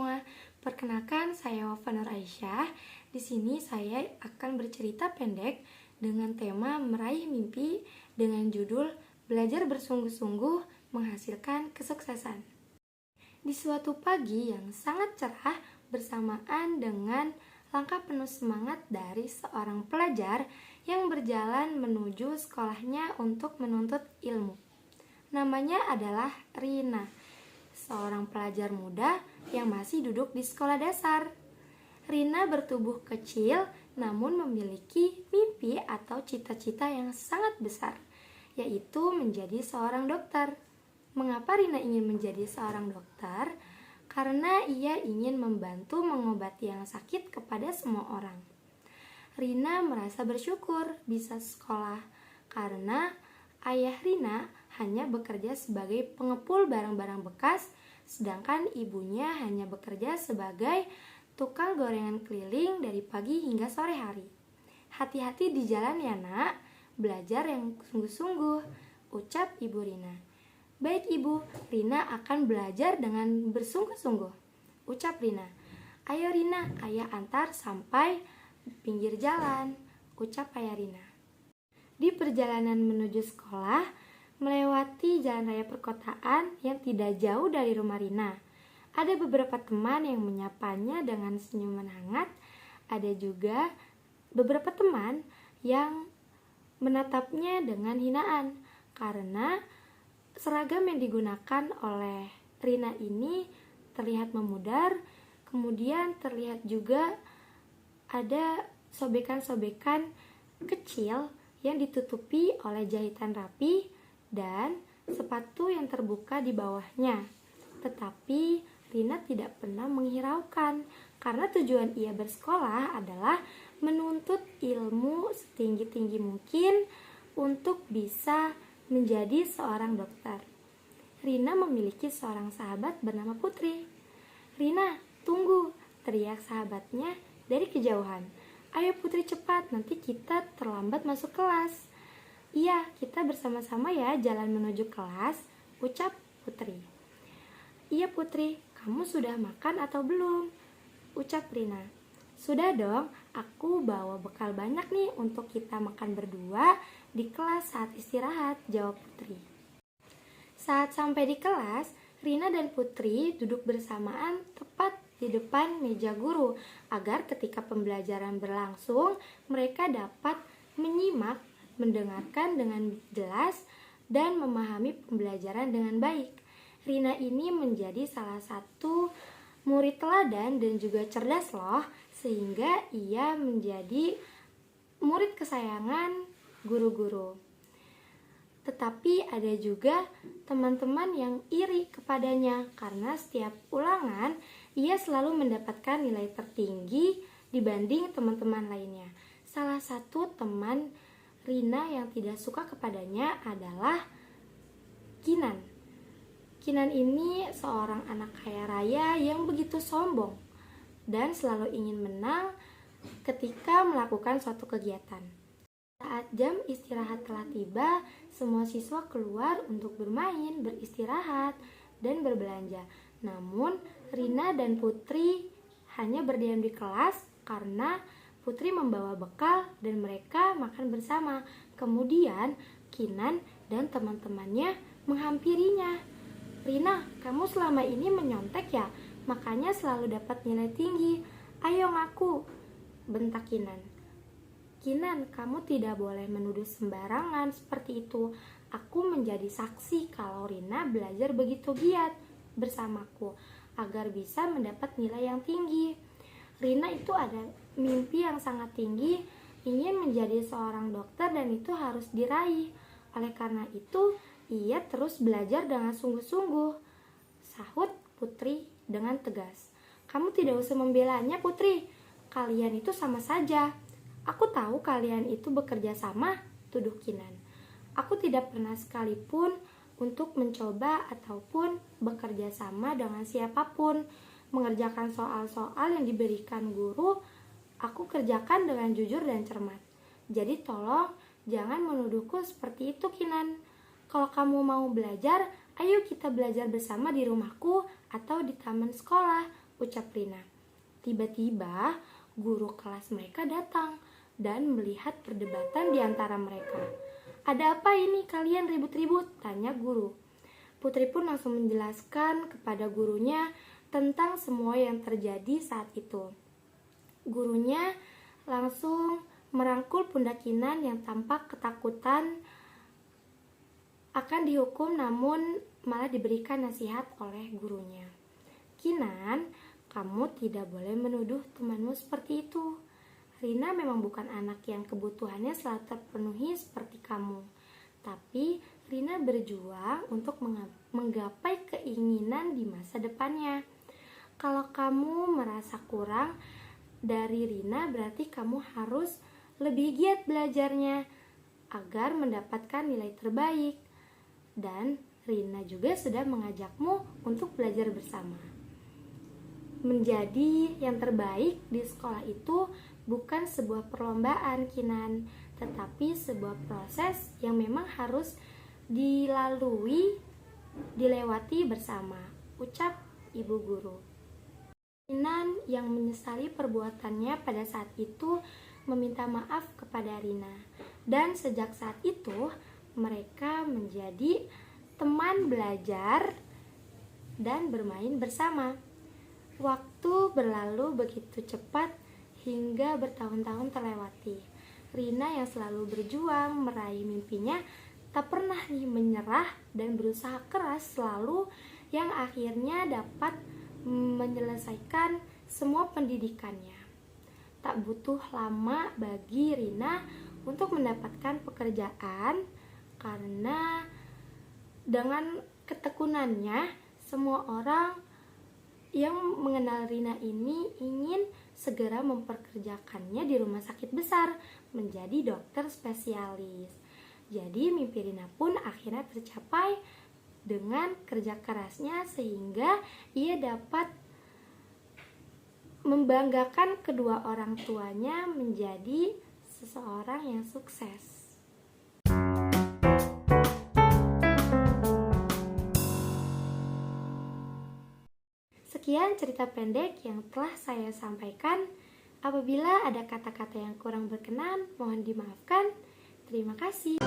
semua. Perkenalkan, saya Wafa Nur Aisyah. Di sini saya akan bercerita pendek dengan tema meraih mimpi dengan judul Belajar bersungguh-sungguh menghasilkan kesuksesan. Di suatu pagi yang sangat cerah bersamaan dengan langkah penuh semangat dari seorang pelajar yang berjalan menuju sekolahnya untuk menuntut ilmu. Namanya adalah Rina, seorang pelajar muda yang masih duduk di sekolah dasar. Rina bertubuh kecil namun memiliki mimpi atau cita-cita yang sangat besar, yaitu menjadi seorang dokter. Mengapa Rina ingin menjadi seorang dokter? Karena ia ingin membantu mengobati yang sakit kepada semua orang. Rina merasa bersyukur bisa sekolah karena ayah Rina hanya bekerja sebagai pengepul barang-barang bekas, sedangkan ibunya hanya bekerja sebagai tukang gorengan keliling dari pagi hingga sore hari. Hati-hati di jalan ya nak, belajar yang sungguh-sungguh, ucap ibu Rina. Baik ibu, Rina akan belajar dengan bersungguh-sungguh, ucap Rina. Ayo Rina, ayah antar sampai pinggir jalan, ucap ayah Rina. Di perjalanan menuju sekolah, melewati jalan raya perkotaan yang tidak jauh dari rumah Rina. Ada beberapa teman yang menyapanya dengan senyuman hangat. Ada juga beberapa teman yang menatapnya dengan hinaan karena seragam yang digunakan oleh Rina ini terlihat memudar. Kemudian terlihat juga ada sobekan-sobekan kecil yang ditutupi oleh jahitan rapi dan sepatu yang terbuka di bawahnya. Tetapi Rina tidak pernah menghiraukan karena tujuan ia bersekolah adalah menuntut ilmu setinggi-tinggi mungkin untuk bisa menjadi seorang dokter. Rina memiliki seorang sahabat bernama Putri. Rina, tunggu, teriak sahabatnya dari kejauhan. Ayo Putri cepat, nanti kita terlambat masuk kelas. Iya, kita bersama-sama ya jalan menuju kelas, ucap Putri. Iya Putri, kamu sudah makan atau belum? Ucap Rina. Sudah dong, aku bawa bekal banyak nih untuk kita makan berdua di kelas saat istirahat, jawab Putri. Saat sampai di kelas, Rina dan Putri duduk bersamaan tepat di depan meja guru agar ketika pembelajaran berlangsung mereka dapat menyimak, mendengarkan dengan jelas dan memahami pembelajaran dengan baik. Rina ini menjadi salah satu murid teladan dan juga cerdas loh, sehingga ia menjadi murid kesayangan guru-guru. Tetapi ada juga teman-teman yang iri kepadanya karena setiap ulangan ia selalu mendapatkan nilai tertinggi dibanding teman-teman lainnya. Salah satu teman Rina yang tidak suka kepadanya adalah Kinan. Kinan ini seorang anak kaya raya yang begitu sombong dan selalu ingin menang ketika melakukan suatu kegiatan. Saat jam istirahat telah tiba, semua siswa keluar untuk bermain, beristirahat, dan berbelanja. Namun, Rina dan Putri hanya berdiam di kelas karena Putri membawa bekal dan mereka makan bersama. Kemudian, Kinan dan teman-temannya menghampirinya. Rina, kamu selama ini menyontek ya? Makanya selalu dapat nilai tinggi. Ayo ngaku, bentak Kinan. Kinan, kamu tidak boleh menuduh sembarangan seperti itu. Aku menjadi saksi kalau Rina belajar begitu giat bersamaku agar bisa mendapat nilai yang tinggi. Rina itu ada mimpi yang sangat tinggi, ingin menjadi seorang dokter dan itu harus diraih. Oleh karena itu, ia terus belajar dengan sungguh-sungguh, sahut Putri dengan tegas. Kamu tidak usah membelanya Putri, kalian itu sama saja. Aku tahu kalian itu bekerja sama, tuduh Kinan. Aku tidak pernah sekalipun untuk mencoba ataupun bekerja sama dengan siapapun. Mengerjakan soal-soal yang diberikan guru, aku kerjakan dengan jujur dan cermat. Jadi tolong jangan menuduhku seperti itu Kinan. Kalau kamu mau belajar, ayo kita belajar bersama di rumahku atau di taman sekolah, ucap Rina. Tiba-tiba guru kelas mereka datang dan melihat perdebatan di antara mereka. "Ada apa ini kalian ribut-ribut?" tanya guru. Putri pun langsung menjelaskan kepada gurunya tentang semua yang terjadi saat itu. Gurunya langsung merangkul pundak Kinan yang tampak ketakutan akan dihukum, namun malah diberikan nasihat oleh gurunya. "Kinan, kamu tidak boleh menuduh temanmu seperti itu. Rina memang bukan anak yang kebutuhannya selalu terpenuhi seperti kamu. Tapi Rina berjuang untuk menggapai keinginan di masa depannya. Kalau kamu merasa kurang dari Rina, berarti kamu harus lebih giat belajarnya agar mendapatkan nilai terbaik. Dan Rina juga sudah mengajakmu untuk belajar bersama. Menjadi yang terbaik di sekolah itu bukan sebuah perlombaan, Kinan, tetapi sebuah proses yang memang harus dilewati bersama," ucap ibu guru. Kinan yang menyesali perbuatannya pada saat itu meminta maaf kepada Rina, dan sejak saat itu mereka menjadi teman belajar dan bermain bersama. Waktu berlalu begitu cepat hingga bertahun-tahun terlewati. Rina yang selalu berjuang meraih mimpinya tak pernah menyerah dan berusaha keras selalu, yang akhirnya dapat menyelesaikan semua pendidikannya. Tak butuh lama bagi Rina untuk mendapatkan pekerjaan, karena dengan ketekunannya semua orang yang mengenal Rina ini ingin segera memperkerjakannya di rumah sakit besar menjadi dokter spesialis. Jadi mimpi Rina pun akhirnya tercapai dengan kerja kerasnya, sehingga ia dapat membanggakan kedua orang tuanya menjadi seseorang yang sukses. Sekian cerita pendek yang telah saya sampaikan. Apabila ada kata-kata yang kurang berkenan, mohon dimaafkan. Terima kasih.